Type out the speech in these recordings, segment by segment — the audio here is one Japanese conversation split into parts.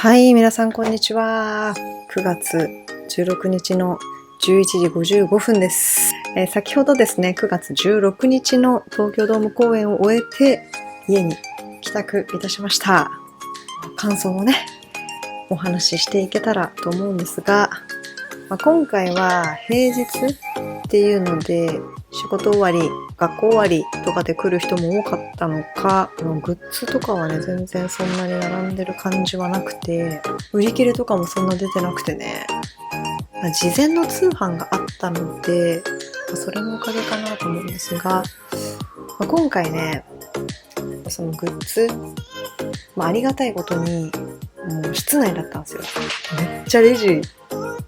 はい、皆さんこんにちは。9月16日の11時55分です。先ほどですね、9月16日の東京ドーム公演を終えて家に帰宅いたしました。感想をね、お話ししていけたらと思うんですが、今回は平日っていうので仕事終わり、学校終わりとかで来る人も多かったのか、グッズとかはね、全然そんなに並んでる感じはなくて、売り切れとかもそんな出てなくてね、事前の通販があったので、それのおかげかなと思うんですが、今回ね、そのグッズ、ありがたいことに、もう室内だったんですよ。めっちゃレジ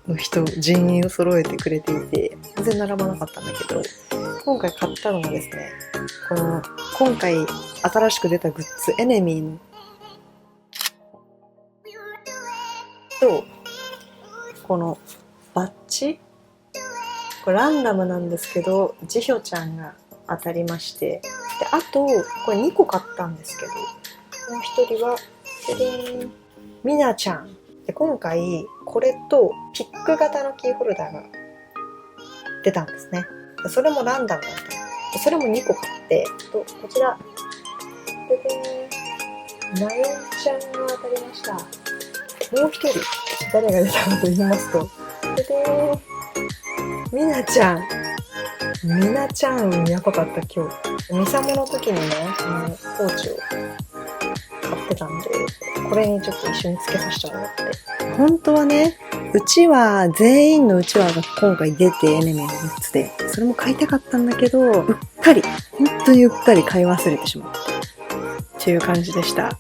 の人員を揃えてくれていて、全然並ばなかったんだけど、今回買ったのがですね、今回新しく出たグッズ、エネミーのと、このバッジ、これランダムなんですけど、ジヒョちゃんが当たりまして、で、あと、これ2個買ったんですけど、もう一人は、ミナちゃん。で、今回、これとピック型のキーホルダーが出たんですね。でそれもランダムだった。それも2個買って、こちら、ナヨンちゃんが当たりました。もう一人、誰が出たかと言いますと、ミナちゃん。ミナちゃん、やばかった今日。ミサモの時にね、ポーチを買ってたんで、これにちょっと一緒につけさせてもらって。本当はね、全員のうちわが今回出て、エネミーの3つで、それも買いたかったんだけど、本当にうっかり買い忘れてしまった。っていう感じでした。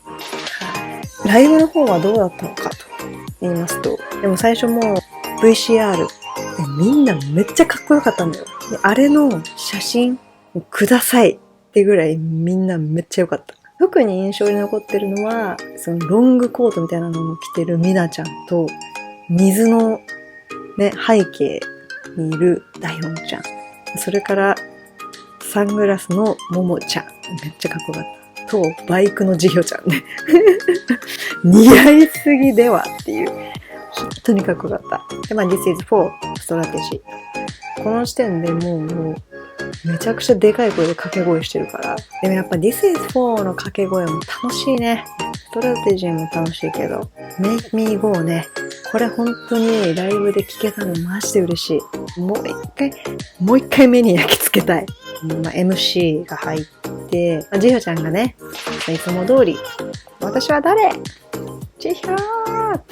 ライブの方はどうだったのかと言いますと、でも最初もう VCR、みんなめっちゃかっこよかったんだよ。であれの写真をくださいってぐらいみんなめっちゃ良かった。特に印象に残ってるのは、そのロングコートみたいなのを着てるミナちゃんと、水のね、背景にいるダヨンちゃん。それからサングラスのモモちゃん。めっちゃかっこよかった。と、バイクのジヒョちゃんね。似合いすぎではっていう。本当にかっこよかった。で、This is for strategy。この時点でもう、めちゃくちゃでかい声で掛け声してるから。でもやっぱ This is for の掛け声も楽しいね。ストラテジーも楽しいけど、Make me go ね。これ本当にライブで聴けたのマジで嬉しい。もう一回目に焼き付けたい。MC が入って、ジヒョちゃんがね、いつも通り、私は誰？ジヒョーっ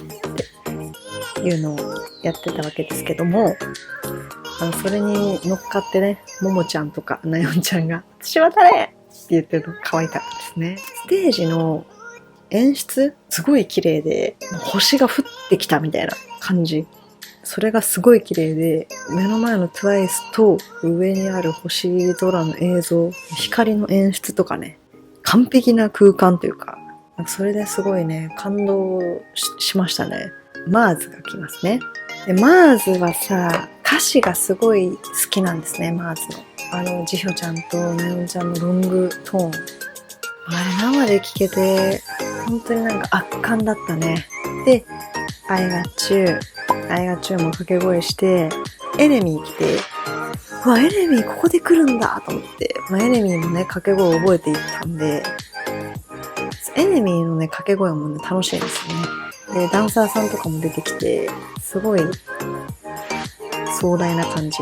ていうのをやってたわけですけども、それに乗っかってね、ももちゃんとかなよんちゃんが、私は誰？って言ってるの可愛かったですね。ステージの演出すごい綺麗で、星が降ってきたみたいな感じ。それがすごい綺麗で、目の前の TWICE と上にある星空の映像、光の演出とかね、完璧な空間というか、それですごいね、感動 しましたね。マーズが来ますね。で、マーズはさ、歌詞がすごい好きなんですね、マーズの。ジヒョちゃんとナヨンちゃんのロングトーン。あれ生で聴けて、本当になんか圧巻だったね。で、I got you も掛け声して、エネミー来て、うわ、エネミーここで来るんだと思って、エネミーもね、掛け声を覚えていったんで、エネミーのね、掛け声もね、楽しいですよね。で、ダンサーさんとかも出てきて、すごい壮大な感じ。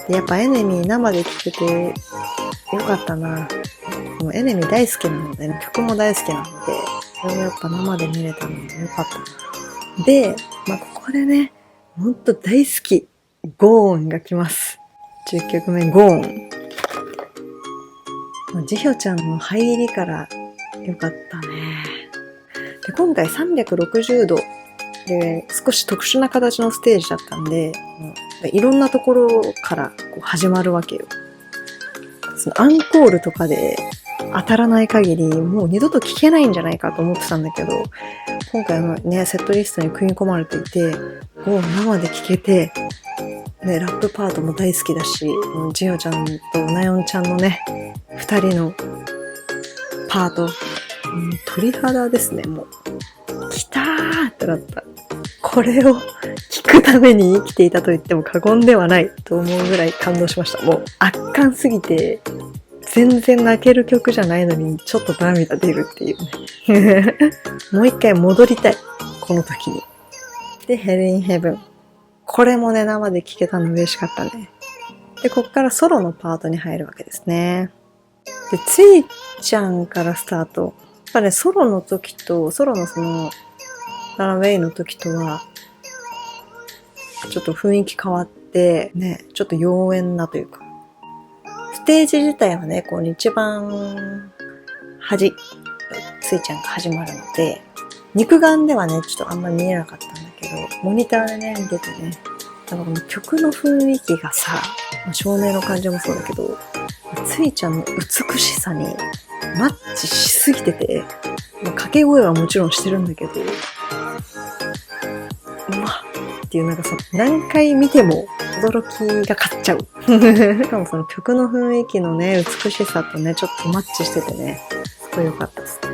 で、やっぱエネミー生で聴けてよかったな。もうエネミー大好きなので、曲も大好きなので、それをやっぱ生で見れたのもよかったな。で、ここでね、ほんと大好き、ゴーンが来ます。10曲目、ゴーン。ジヒョちゃんの入りからよかったね。で、今回360度で少し特殊な形のステージだったんで、いろんなところからこう始まるわけよ。そのアンコールとかで当たらない限りもう二度と聴けないんじゃないかと思ってたんだけど、今回のね、セットリストに組み込まれていて、もう生で聴けて、ね、ラップパートも大好きだし、ジヨちゃんとナヨンちゃんのね、二人のパート、鳥肌ですね、もう。だった。これを聞くために生きていたと言っても過言ではないと思うぐらい感動しました。もう圧巻すぎて、全然泣ける曲じゃないのにちょっと涙出るっていうね。もう一回戻りたい。この時に。で、Hell in Heaven。これもね、生で聴けたの嬉しかったね。で、こっからソロのパートに入るわけですね。で、ついちゃんからスタート。やっぱね、ソロの時と、ソロのその、ランウェイの時とは、ちょっと雰囲気変わって、ね、ちょっと妖艶なというか、ステージ自体はね、こう一番端、ついちゃんが始まるので、肉眼ではね、ちょっとあんまり見えなかったんだけど、モニターでね、見ててね、なんかこの曲の雰囲気がさ、照明の感じもそうだけど、ついちゃんの美しさにマッチしすぎてて、掛け声はもちろんしてるんだけど、うわっていうなんかさ、何回見ても驚きが勝っちゃう。しかもその曲の雰囲気のね、美しさとね、ちょっとマッチしててね、すごい良かったですね。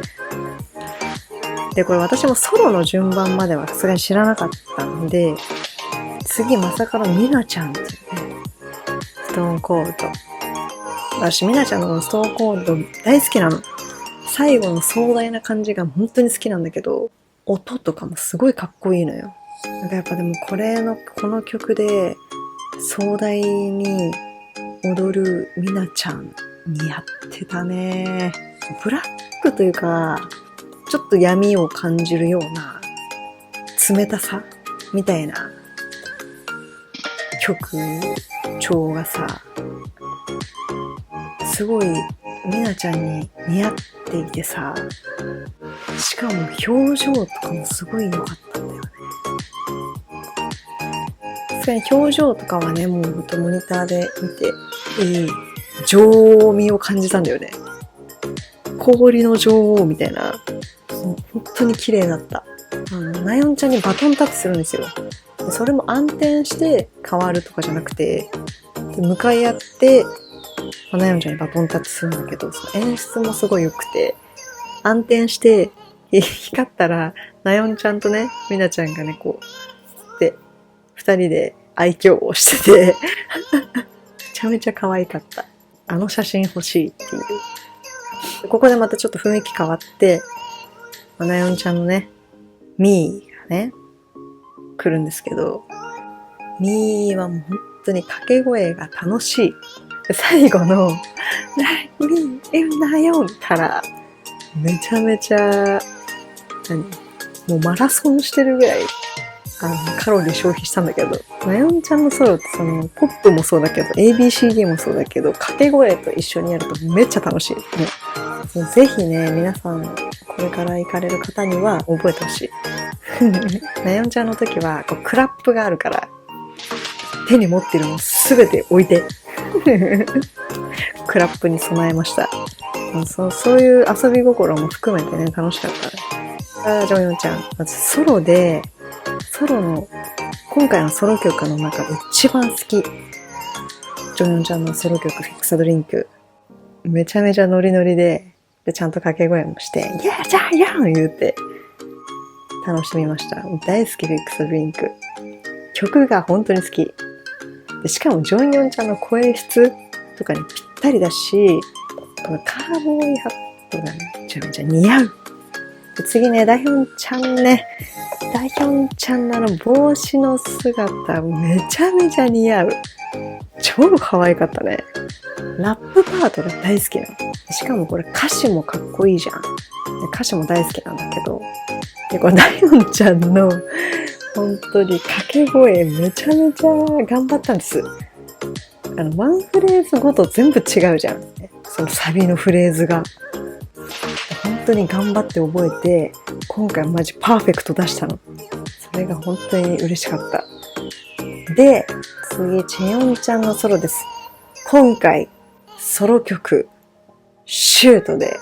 で、これ私もソロの順番まではさすがに知らなかったんで、次まさかのミナちゃんっていうね、ストーンコールド。私、ミナちゃんのストーンコールド大好きなの。最後の壮大な感じが本当に好きなんだけど、音とかもすごいかっこいいのよ。なんかやっぱでもこの曲で壮大に踊るミナちゃん似合ってたね。ブラックというか、ちょっと闇を感じるような冷たさみたいな曲調がさ、すごいミナちゃんに似合っていてさ、しかも表情とかもすごい良かったんだよね。さすがに表情とかはね、もうほんとモニターで見て、情味を感じたんだよね。氷の女王みたいな、本当に綺麗だった。ナヨンちゃんにバトンタッチするんですよ。それも暗転して変わるとかじゃなくて、向かい合って、ナヨンちゃんにバトンタッチするんだけど、その演出もすごい良くて、暗転して、光ったら、ナヨンちゃんとね、ミナちゃんがね、こう、で、二人で愛嬌をしてて、めちゃめちゃ可愛かった。あの写真欲しいっていう。ここでまたちょっと雰囲気変わって、ナヨンちゃんのね、ミーがね、来るんですけど、ミーはもう本当に掛け声が楽しい。最後の、ミー、ナヨンからめちゃめちゃ、もうマラソンしてるぐらい、カロリー消費したんだけど、ナヨンちゃんのソロってその、ポップもそうだけど、ABCD もそうだけど、掛け声と一緒にやるとめっちゃ楽しい。ぜひね、皆さん、これから行かれる方には覚えてほしい。ナヨンちゃんの時は、こうクラップがあるから、手に持ってるのすべて置いて、クラップに備えました。そういう遊び心も含めてね、楽しかったね。ジョンヨンちゃん。まず今回のソロ曲の中で一番好き。ジョンヨンちゃんのソロ曲、フィックスドリンク。めちゃめちゃノリノリで、ちゃんと掛け声もして、イエージャーヤン言うて、楽しみました。大好き、フィックスドリンク。曲が本当に好き。でしかも、ジョンヨンちゃんの声質とかにぴったりだし、このカーボーイハットがめちゃめちゃ似合う。で次ね、ダヒョンちゃんね。ダヒョンちゃんの帽子の姿めちゃめちゃ似合う。超可愛かったね。ラップパートが大好きなの。しかもこれ歌詞もかっこいいじゃん。で歌詞も大好きなんだけど。で、これダヒョンちゃんの本当に掛け声めちゃめちゃ頑張ったんです。ワンフレーズごと全部違うじゃん。そのサビのフレーズが。本当に頑張って覚えて、今回マジパーフェクト出したの。それが本当に嬉しかった。で、次、チェヨンちゃんのソロです。今回、ソロ曲、シュートで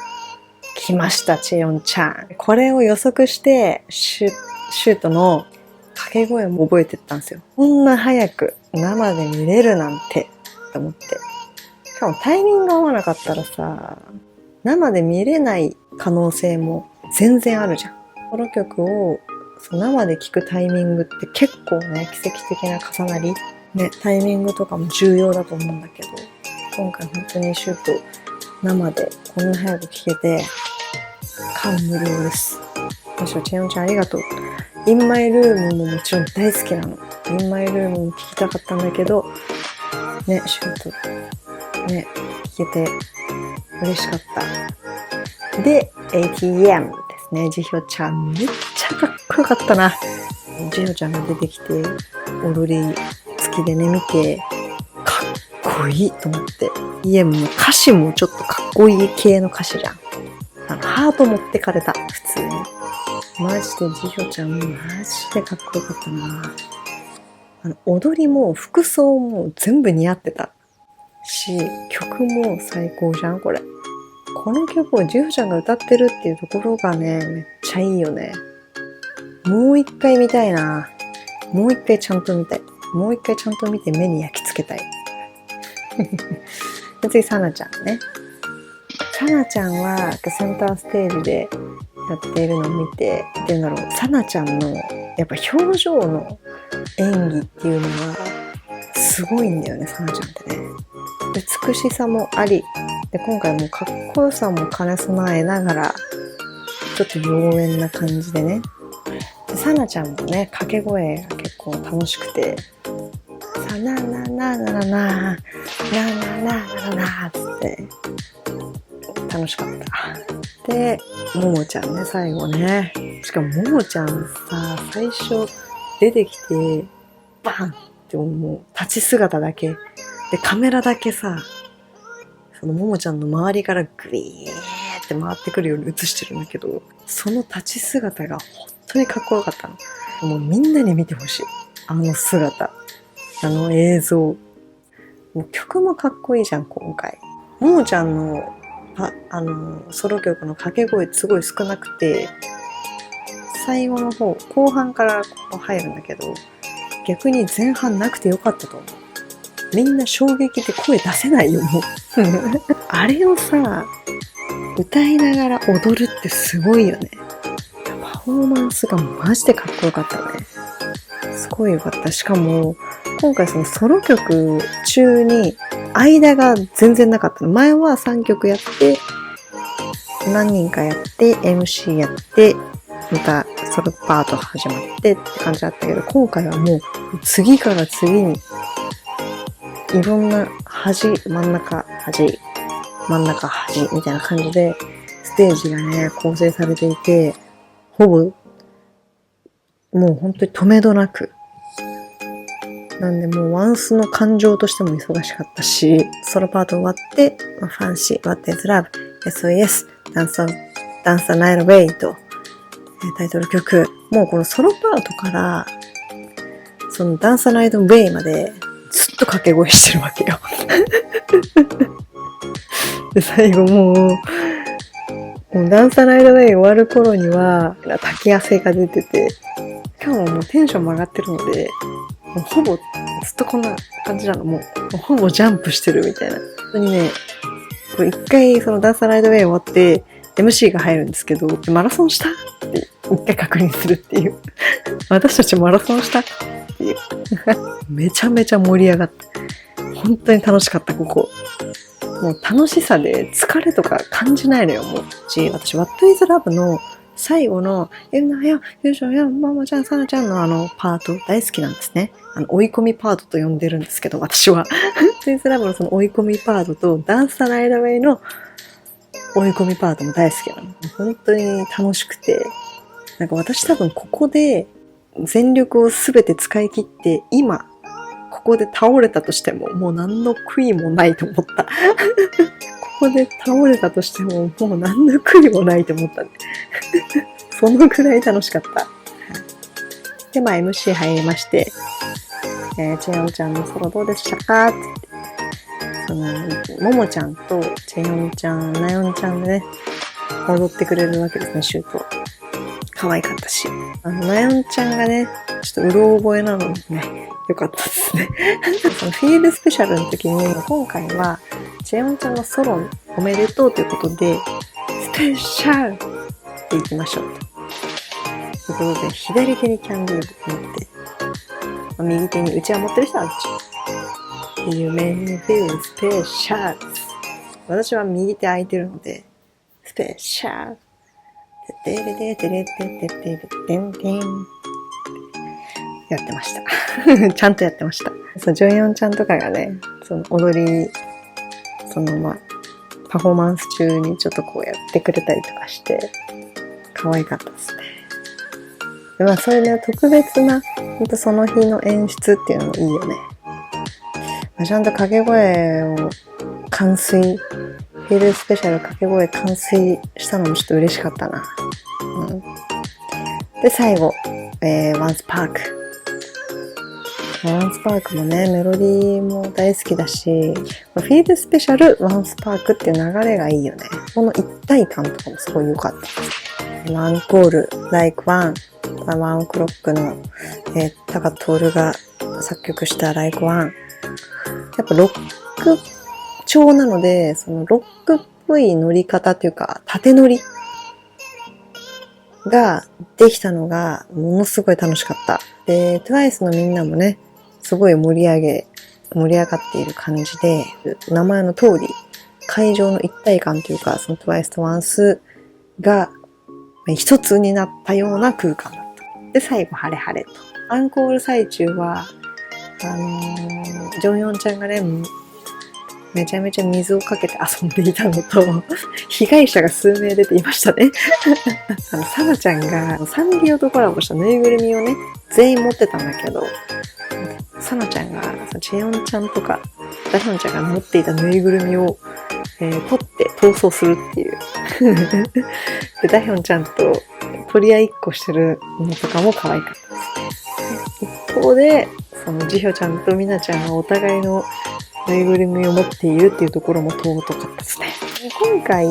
来ました、チェヨンちゃん。これを予測して、シュートの掛け声も覚えてったんですよ。こんな早く生で見れるなんて、と思って。しかもタイミングが合わなかったらさ、生で見れない可能性も全然あるじゃん。この曲をそう生で聞くタイミングって結構ね、奇跡的な重なり、ね、タイミングとかも重要だと思うんだけど、今回本当にシュート生でこんな早く聞けて感無量です。むしろチェヨンちゃんありがとう。インマイルームももちろん大好きなの。インマイルームも聞きたかったんだけど、ね、シュートね、聞けて嬉しかった。で、ATM ですね。ジヒョちゃんめっちゃかっこよかったな。ジヒョちゃんが出てきて、踊り付きでね、見て、かっこいいと思って。EM の歌詞もちょっとかっこいい系の歌詞じゃん。ハート持ってかれた、普通に。マジでジヒョちゃん、マジでかっこよかったな。踊りも服装も全部似合ってたし、曲も最高じゃん、これ。この曲をジヒョちゃんが歌ってるっていうところがね、めっちゃいいよね。もう一回見たいな。もう一回ちゃんと見たい。もう一回ちゃんと見て目に焼き付けたい。で次、サナちゃんね。サナちゃんはセンターステージでやっているのを見て、っていうんだろう、サナちゃんのやっぱ表情の演技っていうのはすごいんだよね、サナちゃんってね。美しさもあり、で今回もかっこよさも兼ね備えながら、ちょっと妖艶な感じでね。でサナちゃんもね、掛け声が結構楽しくて、さななななななななななななつって楽しかった。で、ももちゃんね、最後ね。しかもももちゃんさ、最初出てきて、バンってもう立ち姿だけ。で、カメラだけさ、そのももちゃんの周りからグイーって回ってくるように映してるんだけど、その立ち姿が本当にかっこよかったの。もうみんなに見てほしい。あの姿。あの映像。もう曲もかっこいいじゃん、今回。ももちゃんのソロ曲の掛け声すごい少なくて、最後の方、後半からここ入るんだけど、逆に前半なくてよかったと思う。みんな衝撃で声出せないよ、もう。あれをさ、歌いながら踊るってすごいよね。パフォーマンスがマジでかっこよかったね。すごいよかった。しかも、今回そのソロ曲中に間が全然なかったの。前は3曲やって、何人かやって、MC やって、またソロパート始まってって感じだったけど、今回はもう次から次にいろんな端、真ん中端みたいな感じでステージがね、構成されていて、ほぼもう本当に止めどなく。なんでもうワンスの感情としても忙しかったし、ソロパート終わって、ファンシー、What is Love、SOS、Dance the Night Away と、タイトル曲。もうこのソロパートから、その Dance the Night Away までずっと掛け声してるわけよ。で、最後もうDance the Night Away 終わる頃には、滝汗が出てて、しかももうテンションも上がってるので、もうほぼずっとこんな感じなの。もうほぼジャンプしてるみたいな。本当にね、これ一回そのダンサーライドウェイ終わって MC が入るんですけど、マラソンしたって一回確認するっていう。私たちマラソンしたっていう。めちゃめちゃ盛り上がった。本当に楽しかった、ここ。もう楽しさで疲れとか感じないのよ、もう。私、What is Love の最後の、ゆうしょや、ママちゃん、さなちゃんのパート大好きなんですね。追い込みパートと呼んでるんですけど、私は。What is Love のその追い込みパートと、ダンスタナイダウェイの追い込みパートも大好きなの。本当に楽しくて。なんか私多分ここで全力をすべて使い切って、今、ここで倒れたとしても、もう何の悔いもないと思った。ここで倒れたとしても、もう何の悔いもないと思ったね。そのくらい楽しかった。で、MC 入りまして、チェヨンちゃんのソロどうでしたかってももちゃんとチェヨンちゃん、ナヨンちゃんでね、踊ってくれるわけですね、シュート。可愛かったし。ナヨンちゃんがね、ちょっとうろ覚えなのでね、よかったですね。そのフィールスペシャルの時に、今回は、チェヨンちゃんのソロおめでとうということで、スペシャルっていきましょうと。ということで、左手にキャンディーを持って、右手にうちわ持ってる人はうち。夢にフィルスペシャル。私は右手空いてるので、スペシャル。ててれててれてててれてんてん。やってました。ちゃんとやってました。そう、ジョンヨンちゃんとかがね、その踊り、パフォーマンス中にちょっとこうやってくれたりとかして、可愛かったですね。でそれで特別な、ほんとその日の演出っていうのもいいよね。ちゃんと掛け声を完遂、フィルスペシャル掛け声完遂したのもちょっと嬉しかったな。で、最後、ワンスパーク。ワンスパークもね、メロディーも大好きだし、フィールスペシャル、ワンスパークっていう流れがいいよね。この一体感とかもすごい良かった。ワンコール、Like One、ワンオクロックの、タカトールが作曲した Like One。やっぱロック調なので、そのロックっぽい乗り方というか、縦乗りができたのがものすごい楽しかった。で、TWICE のみんなもね、すごい盛り上がっている感じで、名前の通り、会場の一体感というか、その TWICE とワンスが一つになったような空間だった。で、最後、晴れ晴れと。アンコール最中は、ジョンヨンちゃんがね、めちゃめちゃ水をかけて遊んでいたのと、被害者が数名出ていましたね。サナちゃんがサンリオとコラボしたぬいぐるみをね、全員持ってたんだけど、サナちゃんがチェヨンちゃんとかダヒョンちゃんが持っていたぬいぐるみを、取って逃走するっていう。で、ダヒョンちゃんと取り合いっこしてるのとかも可愛かったですね。一方で、そのジヒョちゃんとミナちゃんがお互いのぬいぐるみを持っているっていうところも尊かったですね。今回、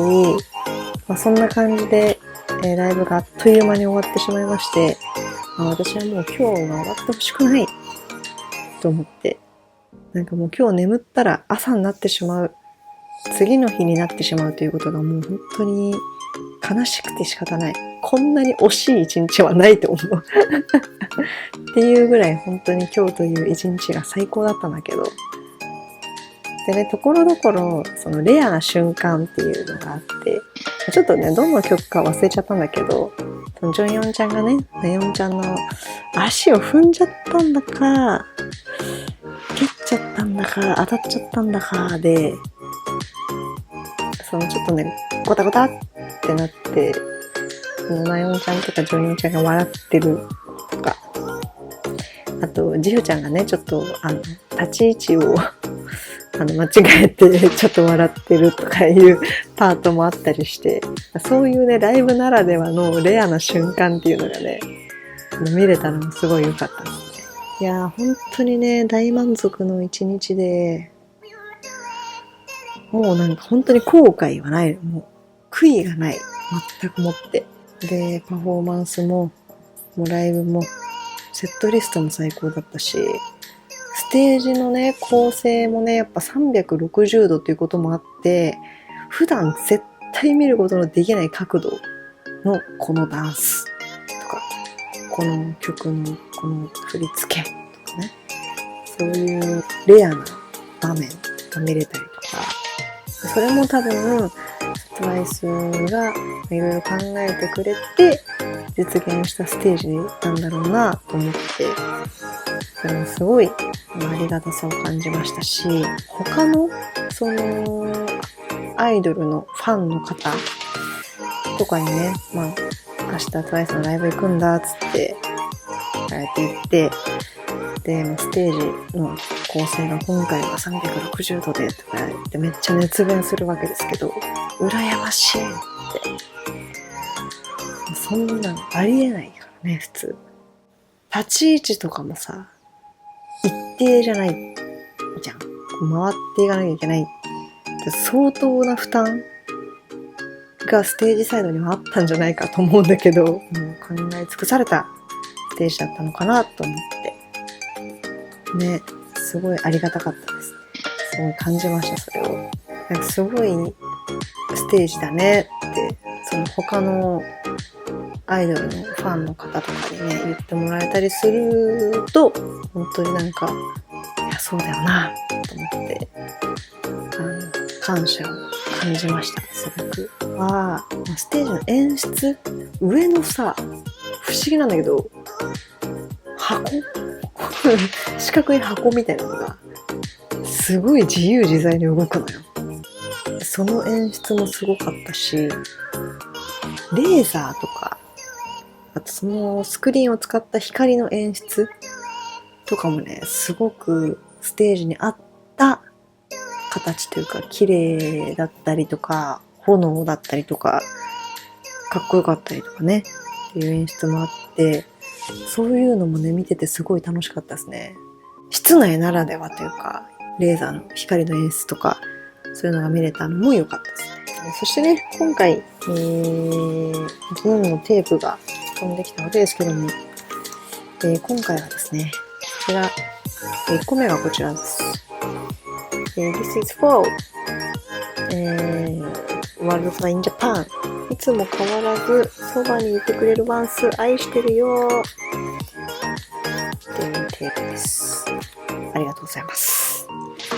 そんな感じで、ライブがあっという間に終わってしまいまして、私はもう今日は終わってほしくないと思って、なんかもう今日眠ったら朝になってしまう、次の日になってしまうということがもう本当に悲しくて仕方ない。こんなに惜しい一日はないと思う。っていうぐらい本当に今日という一日が最高だったんだけど、でね、ところどころ、そのレアな瞬間っていうのがあって、ちょっとね、どの曲か忘れちゃったんだけど、そのジョンヨンちゃんがね、ネヨンちゃんの足を踏んじゃったんだか、蹴っちゃったんだか、当たっちゃったんだかで、そのちょっとね、ゴタゴタってなって、ナヨンちゃんとかジョンヨンちゃんが笑ってるとか、あと、ジフちゃんがね、ちょっと、立ち位置を間違えてちょっと笑ってるとかいうパートもあったりして、そういうね、ライブならではのレアな瞬間っていうのがね、見れたのもすごい良かったですね。いやー、本当にね、大満足の一日で、もうなんか本当に後悔はない。もう悔いがない。全くもって。で、パフォーマンスもライブも、セットリストも最高だったし、ステージのね、構成もね、やっぱ360度ということもあって、普段絶対見ることのできない角度のこのダンスとか、この曲のこの振り付けとかね、そういうレアな場面が見れたりとか、それも多分、TWICE がいろいろ考えてくれて実現したステージなんだろうなと思って、それもすごいありがたさを感じましたし、他のそのアイドルのファンの方とかにね、明日 TWICE のライブ行くんだっつってこうやって言って、でステージの構成が今回は360度でとか言ってめっちゃ熱弁するわけですけど、羨ましいって、そんなのありえないからね。普通立ち位置とかもさ、一定じゃないじゃん。回っていかなきゃいけない。相当な負担がステージサイドにはあったんじゃないかと思うんだけど、もう考え尽くされたステージだったのかなと思ってね、すごいありがたかったです。すごい感じました、それを。なんかすごいステージだねって、その他のアイドルのファンの方とかにね、言ってもらえたりすると、本当になんか、いや、そうだよな、と思って、感謝を感じました、すごく。ステージの演出、上のさ、不思議なんだけど、箱四角い箱みたいなのが、すごい自由自在に動くのよ。その演出もすごかったし、レーザーとか、あとそのスクリーンを使った光の演出とかもね、すごくステージに合った形というか、綺麗だったりとか、炎だったりとか、かっこよかったりとかね、っていう演出もあって、そういうのもね、見ててすごい楽しかったですね。室内ならではというか、レーザーの光の演出とか、そういうのが見れたのも良かったですね。そしてね、今回、銀のテープが飛んできたわけですけども、今回はですね、こちら、1個目がこちらです。This is for World Fly in Japan。いつも変わらずそばにいてくれるワンス愛してるよっていうテープです。ありがとうございます。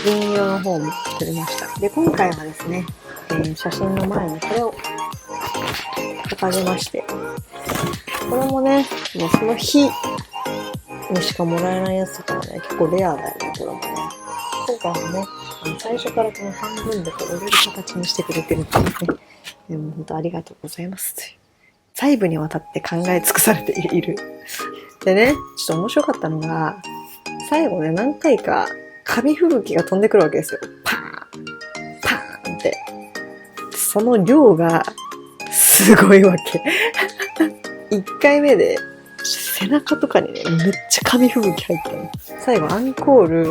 銀色の方も作りました。で、今回はですね、写真の前にこれを掲げまして、これもね、もうその日にしかもらえないやつとかはね、結構レアだよね、これもね。今回はね、最初からこの半分で折れる形にしてくれてるっていうね、でも本当ありがとうございますという。細部にわたって考え尽くされている。でね、ちょっと面白かったのが、最後ね、何回か紙吹雪が飛んでくるわけですよ。パーンパーンって。その量がすごいわけ。1回目で背中とかにね、めっちゃ紙吹雪入ったの。最後アンコール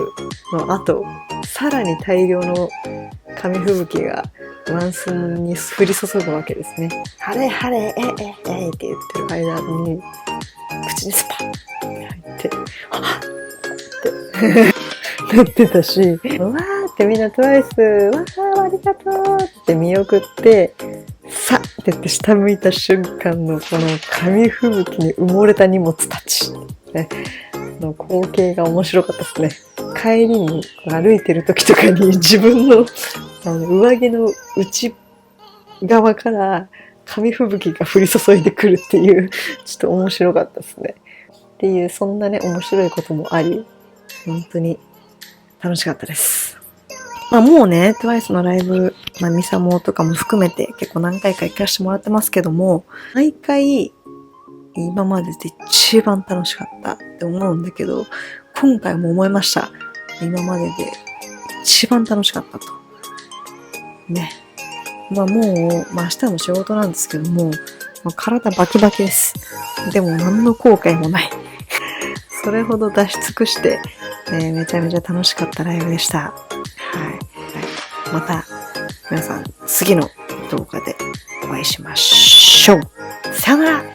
の後、さらに大量の紙吹雪がワンスに降り注ぐわけですね。晴れ晴れ、って言ってる間に、口にスパッって入って、はっってなってたし、わーってみんなTWICE、わーありがとうって見送って、さって言って下向いた瞬間のこの紙吹雪に埋もれた荷物たち、ね、の光景が面白かったですね。帰りに歩いてる時とかに自分の上着の内側から紙吹雪が降り注いでくるっていう、ちょっと面白かったですね。っていう、そんなね、面白いこともあり、本当に楽しかったです。まあもうね、TWICE のライブ、ミサモとかも含めて結構何回か行かせてもらってますけども、毎回今までで一番楽しかったって思うんだけど、今回も思いました。今までで一番楽しかったと。ね。もう、明日も仕事なんですけども、体バキバキです。でも何の後悔もない。それほど出し尽くして、めちゃめちゃ楽しかったライブでした。はい。また、皆さん、次の動画でお会いしましょう。さよなら。